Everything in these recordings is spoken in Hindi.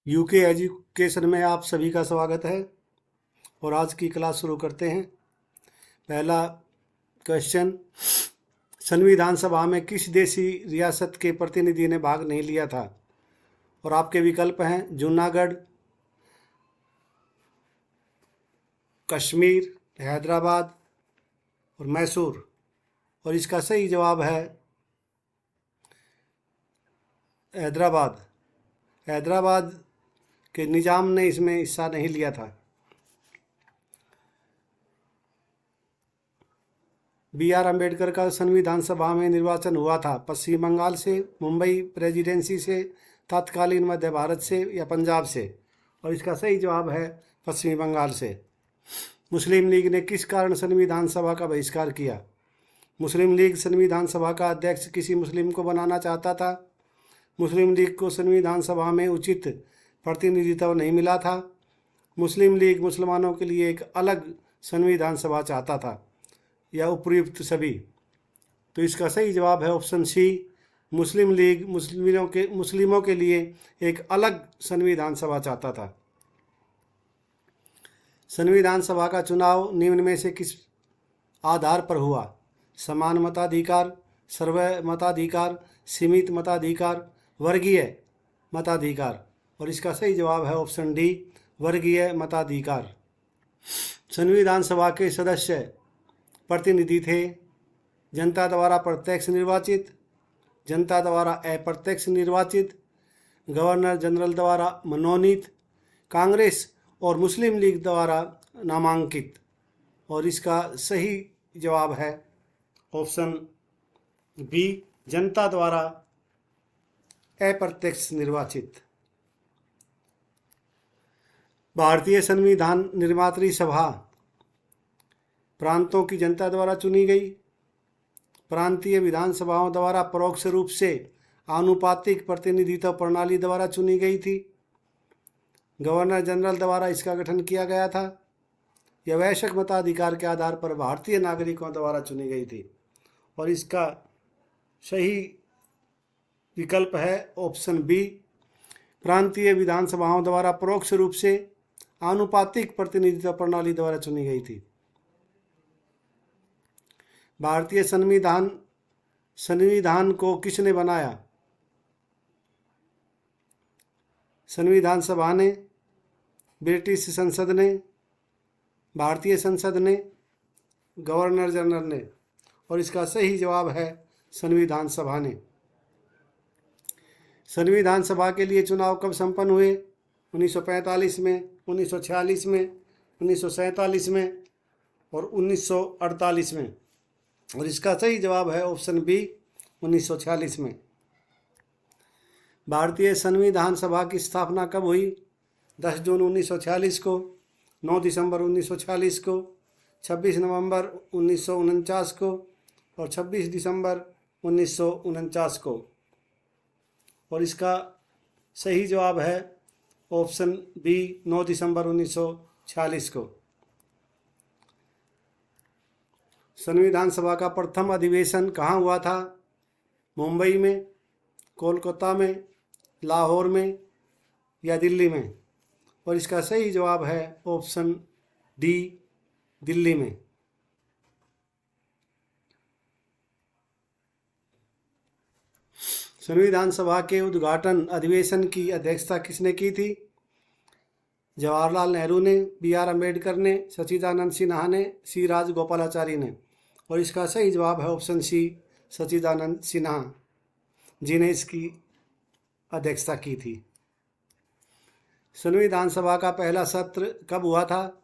यूके एजुकेशन में आप सभी का स्वागत है और आज की क्लास शुरू करते हैं। पहला क्वेश्चन, संविधान सभा में किस देशी रियासत के प्रतिनिधि ने भाग नहीं लिया था? और आपके विकल्प हैं जूनागढ़, कश्मीर, हैदराबाद और मैसूर। और इसका सही जवाब है हैदराबाद। हैदराबाद के निजाम ने इसमें हिस्सा नहीं लिया था। B.R. अम्बेडकर का संविधान सभा में निर्वाचन हुआ था पश्चिम बंगाल से, मुंबई प्रेसिडेंसी से, तत्कालीन मध्य भारत से या पंजाब से। और इसका सही जवाब है पश्चिमी बंगाल से। मुस्लिम लीग ने किस कारण संविधान सभा का बहिष्कार किया? मुस्लिम लीग संविधान सभा का अध्यक्ष किसी मुस्लिम को बनाना चाहता था। मुस्लिम लीग को संविधान सभा में उचित प्रतिनिधित्व नहीं मिला था। मुस्लिम लीग मुसलमानों के लिए एक अलग संविधान सभा चाहता था, या उपयुक्त सभी। तो इसका सही जवाब है ऑप्शन सी, मुस्लिम लीग मुस्लिमों के लिए एक अलग संविधान सभा चाहता था। संविधान सभा का चुनाव निम्न में से किस आधार पर हुआ? समान मताधिकार, सर्व मताधिकार, सीमित मताधिकार, वर्गीय मताधिकार। और इसका सही जवाब है ऑप्शन डी, वर्गीय मताधिकार। संविधान सभा के सदस्य प्रतिनिधि थे जनता द्वारा प्रत्यक्ष निर्वाचित, जनता द्वारा अप्रत्यक्ष निर्वाचित, गवर्नर जनरल द्वारा मनोनीत, कांग्रेस और मुस्लिम लीग द्वारा नामांकित। और इसका सही जवाब है ऑप्शन बी, जनता द्वारा अप्रत्यक्ष निर्वाचित। भारतीय संविधान निर्मात्री सभा प्रांतों की जनता द्वारा चुनी गई, प्रांतीय विधानसभाओं द्वारा परोक्ष रूप से आनुपातिक प्रतिनिधित्व प्रणाली द्वारा चुनी गई थी, गवर्नर जनरल द्वारा इसका गठन किया गया था, यह वैश्विक मताधिकार के आधार पर भारतीय नागरिकों द्वारा चुनी गई थी। और इसका सही विकल्प है ऑप्शन बी, प्रांतीय विधानसभाओं द्वारा परोक्ष रूप से आनुपातिक प्रतिनिधित्व प्रणाली द्वारा चुनी गई थी। भारतीय संविधान को किसने बनाया? संविधान सभा ने, ब्रिटिश संसद ने, भारतीय संसद ने, गवर्नर जनरल ने। और इसका सही जवाब है संविधान सभा ने। संविधान सभा के लिए चुनाव कब संपन्न हुए? 1945 में, 1946 में, 1947 में और 1948 में। और इसका सही जवाब है ऑप्शन बी, 1946 में। भारतीय संविधान सभा की स्थापना कब हुई? 10 जून 1946 को, 9 दिसंबर 1946 को, 26 नवंबर 1949 को और 26 दिसंबर 1949 को। और इसका सही जवाब है ऑप्शन बी, 9 दिसंबर 1946 को। संविधान सभा का प्रथम अधिवेशन कहाँ हुआ था? मुंबई में, कोलकाता में, लाहौर में या दिल्ली में? और इसका सही जवाब है ऑप्शन डी, दिल्ली में। संविधान सभा के उद्घाटन अधिवेशन की अध्यक्षता किसने की थी? जवाहरलाल नेहरू ने, B.R. अम्बेडकर ने, सच्चिदानंद सिन्हा ने, सी राजगोपालाचारी ने। और इसका सही जवाब है ऑप्शन सी, सच्चिदानंद सिन्हा जी ने इसकी अध्यक्षता की थी। संविधान सभा का पहला सत्र कब हुआ था?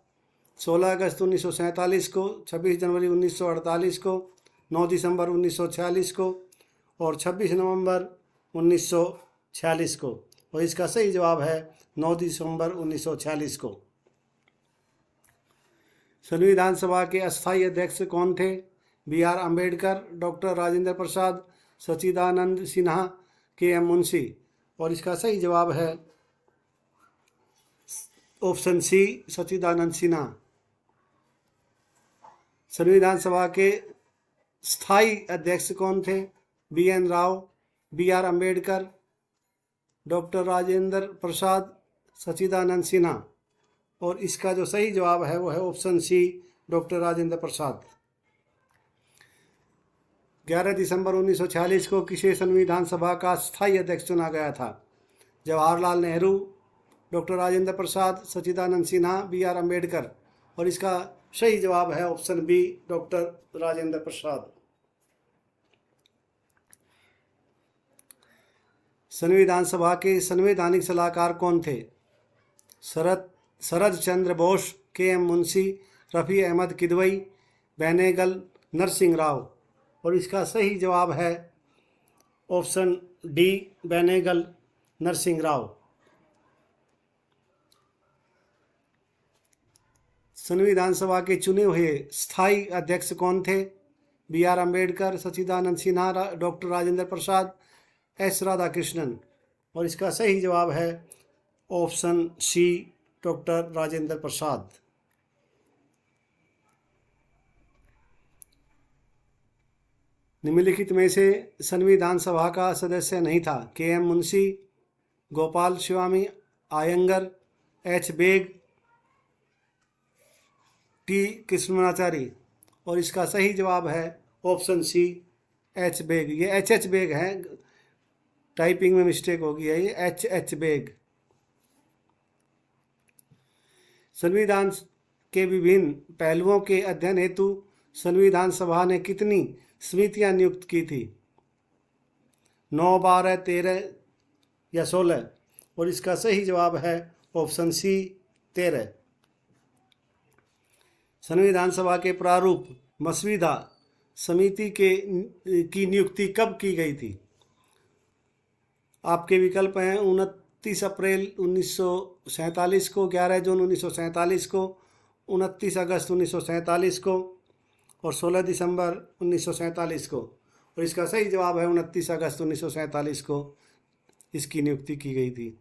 16 अगस्त 1947 को, 26 जनवरी 1948 को, 9 दिसंबर 1946 को और 26 नवंबर 1946 को। और इसका सही जवाब है 9 दिसंबर 1946 को। संविधान सभा के अस्थायी अध्यक्ष कौन थे? B.R. Ambedkar, doctor Rajendra Prasad, Sachchidanand Sinha, K.M. Munshi. और इसका सही जवाब है ऑप्शन सी, सच्चिदानंद सिन्हा। संविधान सभा के स्थायी अध्यक्ष कौन थे? B.N. Rao, B.R. Ambedkar, doctor Rajendra Prasad, Sachchidanand Sinha. और इसका जो सही जवाब है वो है option C, doctor Rajendra Prasad. 11 दिसंबर 1946 को किसे संविधान सभा का स्थायी अध्यक्ष चुना गया था? Jawaharlal Nehru, doctor Rajendra Prasad, Sachchidanand Sinha, B R Ambedkar. और इसका सही जवाब है option B, doctor Rajendra Prasad. संविधान सभा के संवैधानिक सलाहकार कौन थे? शरद चंद्र बोस, के एम मुंशी, रफ़ी अहमद किदवई, बेनेगल नरसिंह राव। और इसका सही जवाब है ऑप्शन डी, बेनेगल नरसिंह राव। संविधान सभा के चुने हुए स्थायी अध्यक्ष कौन थे? B R Ambedkar, Sachchidanand Sinha, doctor Rajendra Prasad, S Radhakrishnan. और इसका सही जवाब है option C, doctor Rajendra Prasad. निम्नलिखित में से संविधान सभा का सदस्य नहीं था? K M Munshi, Gopal Swami Ayyangar, H Beg, T Krishnamachari. और इसका सही जवाब है ऑप्शन सी, एच बेग। ये एच बेग है, टाइपिंग में मिस्टेक हो गई है, ये एच बेग। संविधान के विभिन्न पहलुओं के अध्ययन हेतु संविधान सभा ने कितनी समितियां नियुक्त की थी? 9, 12, 13 या 16। और इसका सही जवाब है ऑप्शन सी, 13। संविधान सभा के प्रारूप मसविदा समिति की नियुक्ति कब की गई थी? आपके विकल्प हैं 29 अप्रैल 1947 को, 11 जून 1947 को, 29 अगस्त 1947 को और 16 दिसंबर 1947 को। और इसका सही जवाब है 29 अगस्त 1947 को इसकी नियुक्ति की गई थी।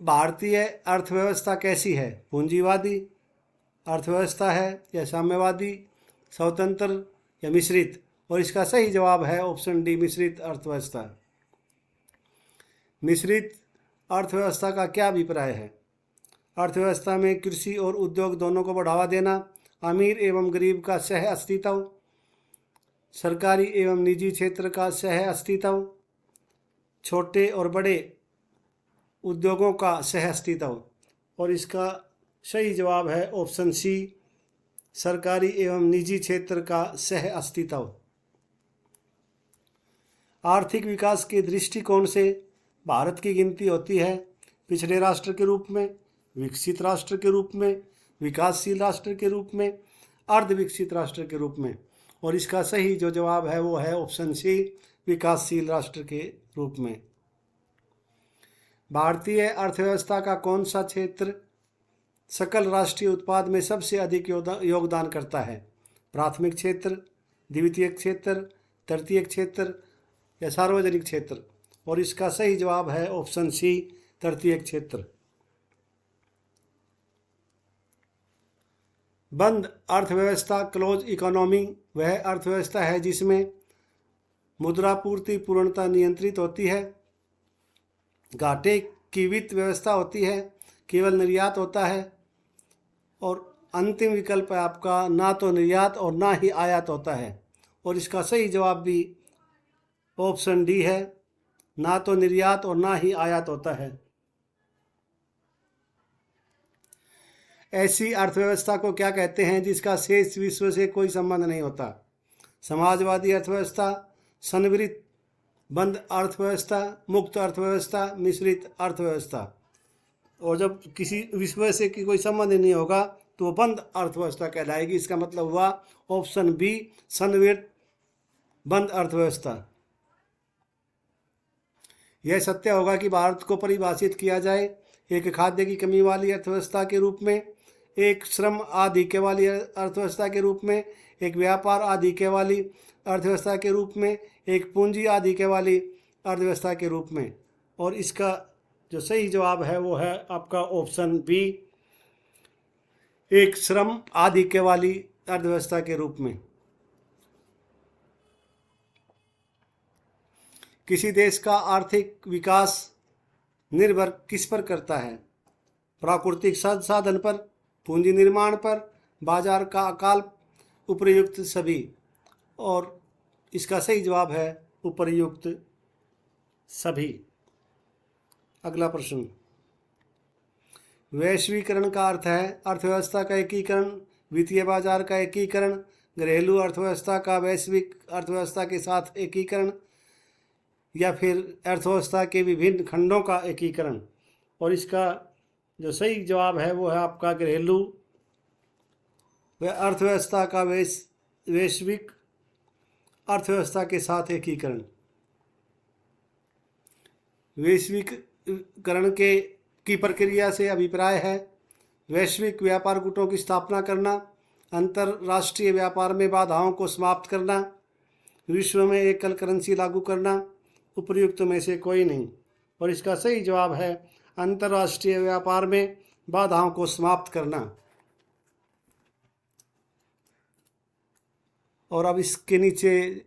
भारतीय अर्थव्यवस्था कैसी है? पूंजीवादी अर्थव्यवस्था है या साम्यवादी, स्वतंत्र या मिश्रित? और इसका सही जवाब है ऑप्शन डी, मिश्रित अर्थव्यवस्था। मिश्रित अर्थव्यवस्था का क्या अभिप्राय है? अर्थव्यवस्था में कृषि और उद्योग दोनों को बढ़ावा देना, अमीर एवं गरीब का सह अस्तित्व, सरकारी एवं निजी क्षेत्र का सह अस्तित्व, छोटे और बड़े उद्योगों का सह अस्तित्व। और इसका सही जवाब है ऑप्शन सी, सरकारी एवं निजी क्षेत्र का सह अस्तित्व। आर्थिक विकास के दृष्टिकोण से भारत की गिनती होती है पिछड़े राष्ट्र के रूप में, विकसित राष्ट्र के रूप में, विकासशील राष्ट्र के रूप में, अर्ध विकसित राष्ट्र के रूप में। और इसका सही जो जवाब है वो है ऑप्शन सी, विकासशील राष्ट्र के रूप में। भारतीय अर्थव्यवस्था का कौन सा क्षेत्र सकल राष्ट्रीय उत्पाद में सबसे अधिक योगदान करता है? प्राथमिक क्षेत्र, द्वितीय क्षेत्र, तृतीय क्षेत्र या सार्वजनिक क्षेत्र? और इसका सही जवाब है ऑप्शन सी, तृतीय क्षेत्र। बंद अर्थव्यवस्था, क्लोज इकोनॉमी, वह अर्थव्यवस्था है जिसमें मुद्रापूर्ति पूर्णतः नियंत्रित होती है, घाटे की वित्त व्यवस्था होती है, केवल निर्यात होता है। और अंतिम विकल्प है आपका ना तो निर्यात और ना ही आयात होता है। और इसका सही जवाब भी ऑप्शन डी है, ना तो निर्यात और ना ही आयात होता है। ऐसी अर्थव्यवस्था को क्या कहते हैं जिसका शेष विश्व से कोई संबंध नहीं होता? समाजवादी अर्थव्यवस्था, संवृत बंद अर्थव्यवस्था, मुक्त अर्थव्यवस्था, मिश्रित अर्थव्यवस्था। और जब किसी विश्व से की कोई संबंध नहीं होगा तो बंद अर्थव्यवस्था कहलाएगी। इसका मतलब हुआ ऑप्शन बी, संवृत बंद अर्थव्यवस्था। यह सत्य होगा कि भारत को परिभाषित किया जाए एक खाद्य की कमी वाली अर्थव्यवस्था के रूप में, एक श्रम आधिक्य वाली अर्थव्यवस्था के रूप में, एक व्यापार आधिक्य वाली अर्थव्यवस्था के रूप में, एक पूंजी आधिक्य वाली अर्थव्यवस्था के रूप में। और इसका जो सही जवाब है वो है आपका ऑप्शन बी, एक श्रम आधिक्य वाली अर्थव्यवस्था के रूप में। किसी देश का आर्थिक विकास निर्भर किस पर करता है? प्राकृतिक संसाधन पर, पूंजी निर्माण पर, बाजार का अकाल, उपर्युक्त सभी। और इसका सही जवाब है उपर्युक्त सभी। अगला प्रश्न, वैश्वीकरण का अर्थ है अर्थव्यवस्था का एकीकरण, वित्तीय बाजार का एकीकरण, घरेलू अर्थव्यवस्था का वैश्विक अर्थव्यवस्था के साथ एकीकरण, या फिर अर्थव्यवस्था के विभिन्न खंडों का एकीकरण। और इसका जो सही जवाब है वो है आपका घरेलू व अर्थव्यवस्था का वैश्विक अर्थव्यवस्था के साथ एकीकरण। वैश्वीकरण की प्रक्रिया से अभिप्राय है वैश्विक व्यापार गुटों की स्थापना करना, अंतर्राष्ट्रीय व्यापार में बाधाओं को समाप्त करना, विश्व में एकल करेंसी लागू करना, उपर्युक्त में से कोई नहीं। और इसका सही जवाब है अंतर्राष्ट्रीय व्यापार में बाधाओं को समाप्त करना। और अब इसके नीचे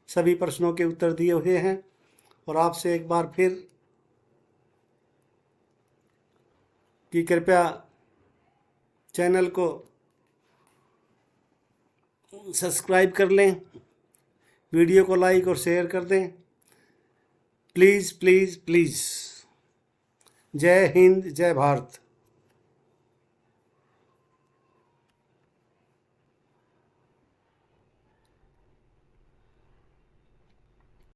सभी प्रश्नों के उत्तर दिए हुए हैं। और आपसे एक बार फिर कि कृपया चैनल को सब्सक्राइब कर लें, वीडियो को लाइक और शेयर कर दें। Please please please. जय हिंद, जय भारत।